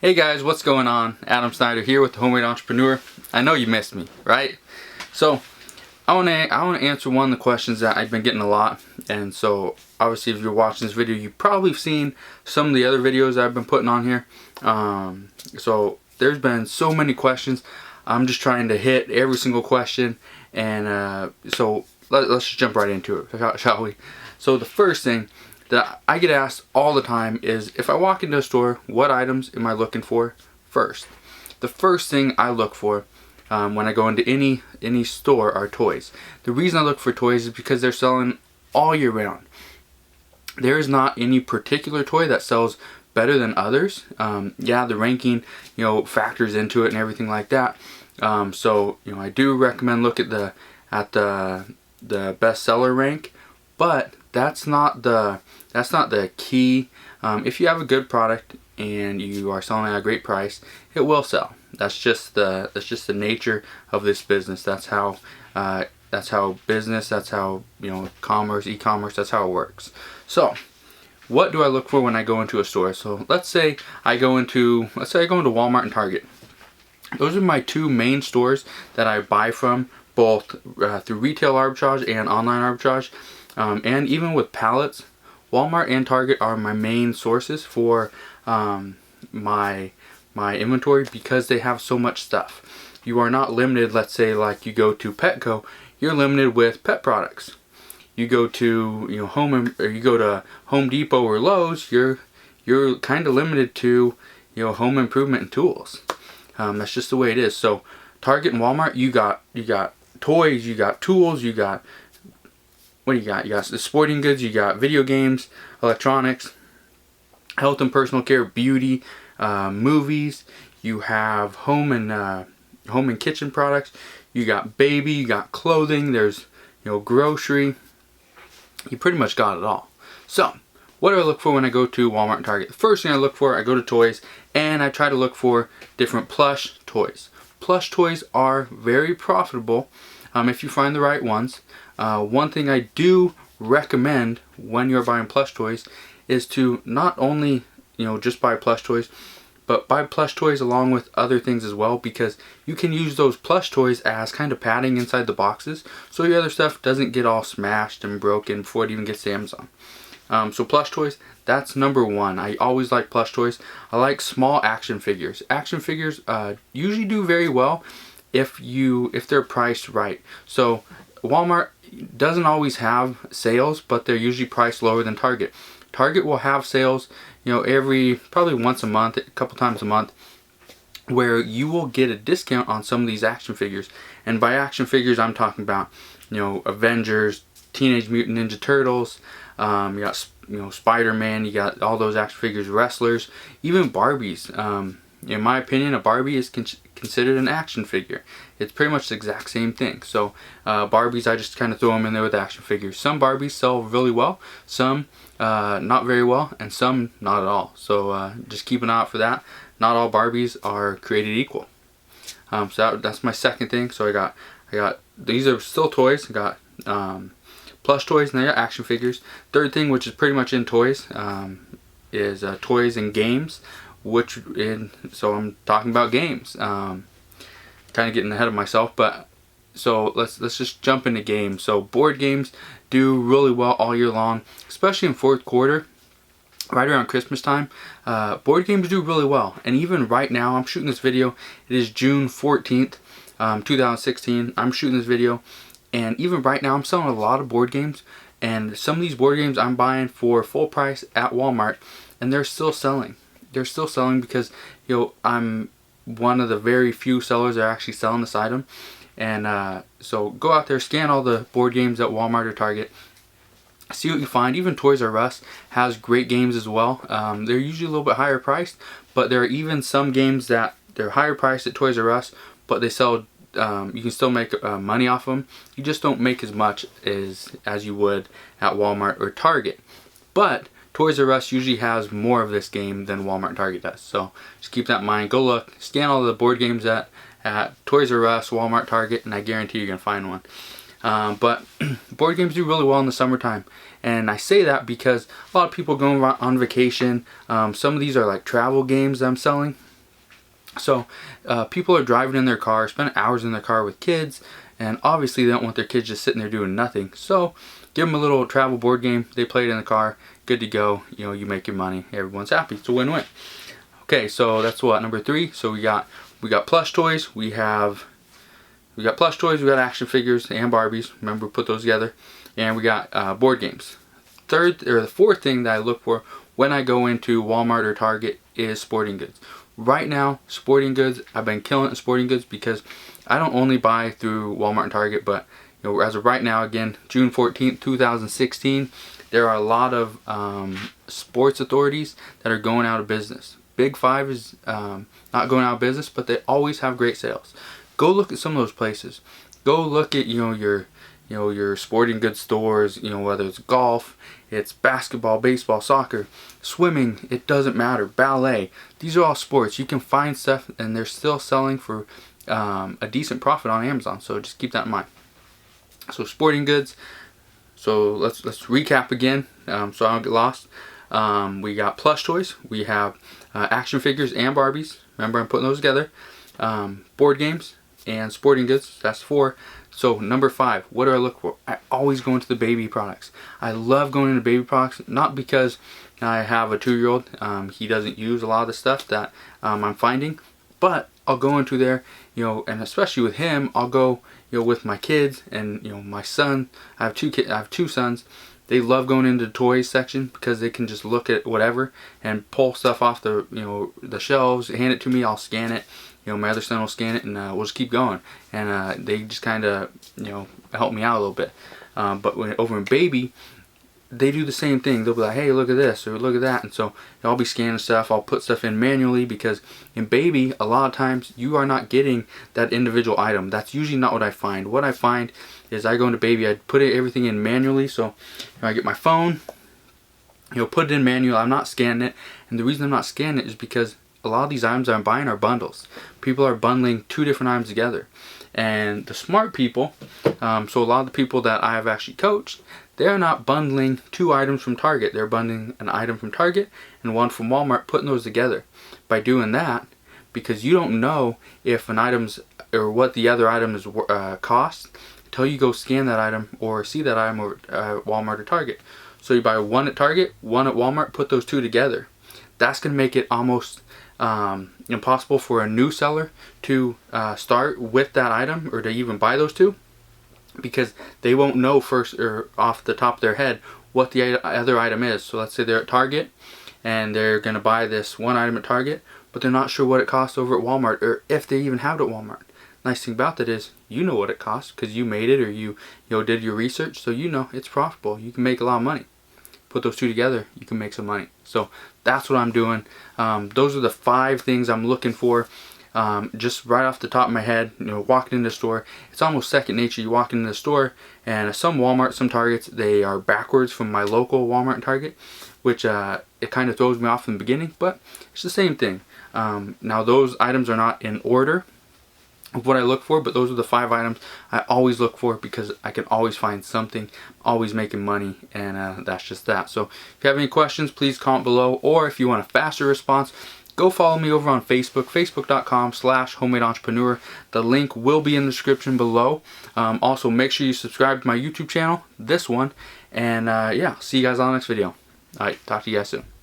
Hey guys, what's going on? Adam Snyder here with the Homemade Entrepreneur. I know you missed me, right? So I want to answer one of the questions that I've been getting a lot. And so obviously if you're watching this video, you've probably seen some of the other videos I've been putting on here. So there's been so many questions. I'm just trying to hit every single question. And so let's just jump right into it, shall we? So the first thing that I get asked all the time is, if I walk into a store, what items am I looking for first? The first thing I look for when I go into any store are toys. The reason I look for toys is because they're selling all year round. There is not any particular toy that sells better than others. Yeah, the ranking, factors into it and everything like that. So I do recommend look at the bestseller rank, but that's not the key. If you have a good product and you are selling at a great price, it will sell. That's just the nature of this business. That's how business. That's how commerce, e-commerce. That's how it works. So, what do I look for when I go into a store? So let's say I go into Walmart and Target. Those are my two main stores that I buy from, both through retail arbitrage and online arbitrage. And even with pallets, Walmart and Target are my main sources for my inventory, because they have so much stuff. You are not limited. Let's say like you go to Petco, you're limited with pet products. You go to you go to Home Depot or Lowe's, you're kind of limited to home improvement and tools. That's just the way it is. So Target and Walmart, you got toys, you got tools, you got, what do you got? You got the sporting goods, you got video games, electronics, health and personal care, beauty, movies. You have home and kitchen products. You got baby, you got clothing. There's grocery. You pretty much got it all. So what do I look for when I go to Walmart and Target? The first thing I look for, I go to toys and I try to look for different plush toys. Plush toys are very profitable if you find the right ones. One thing I do recommend when you're buying plush toys is to not only just buy plush toys, but buy plush toys along with other things as well, because you can use those plush toys as kind of padding inside the boxes, so your other stuff doesn't get all smashed and broken before it even gets to Amazon. So plush toys, that's number one. I always like plush toys. I like small action figures. Action figures usually do very well if they're priced right. So Walmart doesn't always have sales, but they're usually priced lower than Target. Target will have sales, probably once a month, a couple times a month, where you will get a discount on some of these action figures. And by action figures, I'm talking about, Avengers, Teenage Mutant Ninja Turtles, you got, Spider-Man, you got all those action figures, wrestlers, even Barbies. In my opinion, a Barbie is considered an action figure. It's pretty much the exact same thing. So Barbies, I just kind of throw them in there with action figures. Some Barbies sell really well, some not very well, and some not at all. So just keep an eye out for that. Not all Barbies are created equal. So that's my second thing. So I got these are still toys. I got plush toys, and I got action figures. Third thing, which is pretty much in toys, is toys and games. So I'm talking about games. Kind of getting ahead of myself, but so let's just jump into games. So board games do really well all year long, especially in fourth quarter, right around Christmas time. Board games do really well, and even right now, I'm shooting this video. It is June 14th, 2016. I'm shooting this video, and even right now, I'm selling a lot of board games. And some of these board games I'm buying for full price at Walmart, and they're still selling. They're still selling because I'm one of the very few sellers that are actually selling this item. And so go out there, scan all the board games at Walmart or Target, see what you find. Even Toys R Us has great games as well. They're usually a little bit higher priced, but there are even some games that they're higher priced at Toys R Us, but they sell. You can still make money off them. You just don't make as much as you would at Walmart or Target. But Toys R Us usually has more of this game than Walmart and Target does. So just keep that in mind. Go look, scan all the board games at Toys R Us, Walmart, Target, and I guarantee you're going to find one. But board games do really well in the summertime. And I say that because a lot of people go on vacation. Some of these are like travel games that I'm selling. So people are driving in their car, spending hours in their car with kids, and obviously they don't want their kids just sitting there doing nothing. So give them a little travel board game. They play it in the car. Good to go. You know, you make your money. Everyone's happy. It's a win-win. Okay, so that's what, number 3. So we got plush toys. We got plush toys. We got action figures and Barbies. Remember, put those together. And we got board games. The fourth thing that I look for when I go into Walmart or Target is sporting goods. Right now, sporting goods, I've been killing it in sporting goods because I don't only buy through Walmart and Target, but you know, as of right now, again, June 14th, 2016, there are a lot of sports authorities that are going out of business. Big Five is not going out of business, but they always have great sales. Go look at some of those places. Go look at your sporting goods stores, whether it's golf, it's basketball, baseball, soccer, swimming, it doesn't matter, ballet. These are all sports. You can find stuff and they're still selling for a decent profit on Amazon. So just keep that in mind. So sporting goods. So let's recap again, so I don't get lost. We got plush toys. We have action figures and Barbies. Remember, I'm putting those together. Board games and sporting goods. That's 4. So number 5, what do I look for? I always go into the baby products. I love going into baby products, not because I have a 2-year-old. He doesn't use a lot of the stuff that I'm finding, but I'll go into there, and especially with him, I'll go, with my kids and my son. I have 2 sons. They love going into the toys section because they can just look at whatever and pull stuff off the the shelves, hand it to me, I'll scan it. My other son will scan it, and we'll just keep going. And they just kind of help me out a little bit. But over in baby, they do the same thing. They'll be like, hey, look at this or look at that. And so I'll be scanning stuff. I'll put stuff in manually because in baby, a lot of times you are not getting that individual item. That's usually not what I find. What I find is I go into baby, I put everything in manually. So I get my phone, put it in manual. I'm not scanning it. And the reason I'm not scanning it is because a lot of these items I'm buying are bundles. People are bundling 2 different items together. And the smart people, so a lot of the people that I have actually coached, they're not bundling 2 items from Target. They're bundling an item from Target and one from Walmart, putting those together. By doing that, because you don't know if an item's or what the other item is cost until you go scan that item or see that item at Walmart or Target. So you buy one at Target, one at Walmart, put those 2 together. That's going to make it almost impossible for a new seller to start with that item or to even buy those 2, because they won't know first or off the top of their head what the other item is. So let's say they're at Target and they're going to buy this one item at Target, but they're not sure what it costs over at Walmart or if they even have it at Walmart. Nice thing about that is you know what it costs because you made it or you did your research, so it's profitable. You can make a lot of money. Put those 2 together, you can make some money. So that's what I'm doing. Those are the 5 things I'm looking for. Just right off the top of my head, walking into the store, it's almost second nature. You walk into the store, and some Walmart, some Targets, they are backwards from my local Walmart and Target, which it kind of throws me off in the beginning, but it's the same thing. Now those items are not in order of what I look for, but those are the 5 items I always look for because I can always find something, always making money, and that's just that. So if you have any questions, please comment below, or if you want a faster response, go follow me over on Facebook, facebook.com/homemade entrepreneur. The link will be in the description below. Also, make sure you subscribe to my YouTube channel, this one, and yeah, see you guys on the next video. Alright, talk to you guys soon.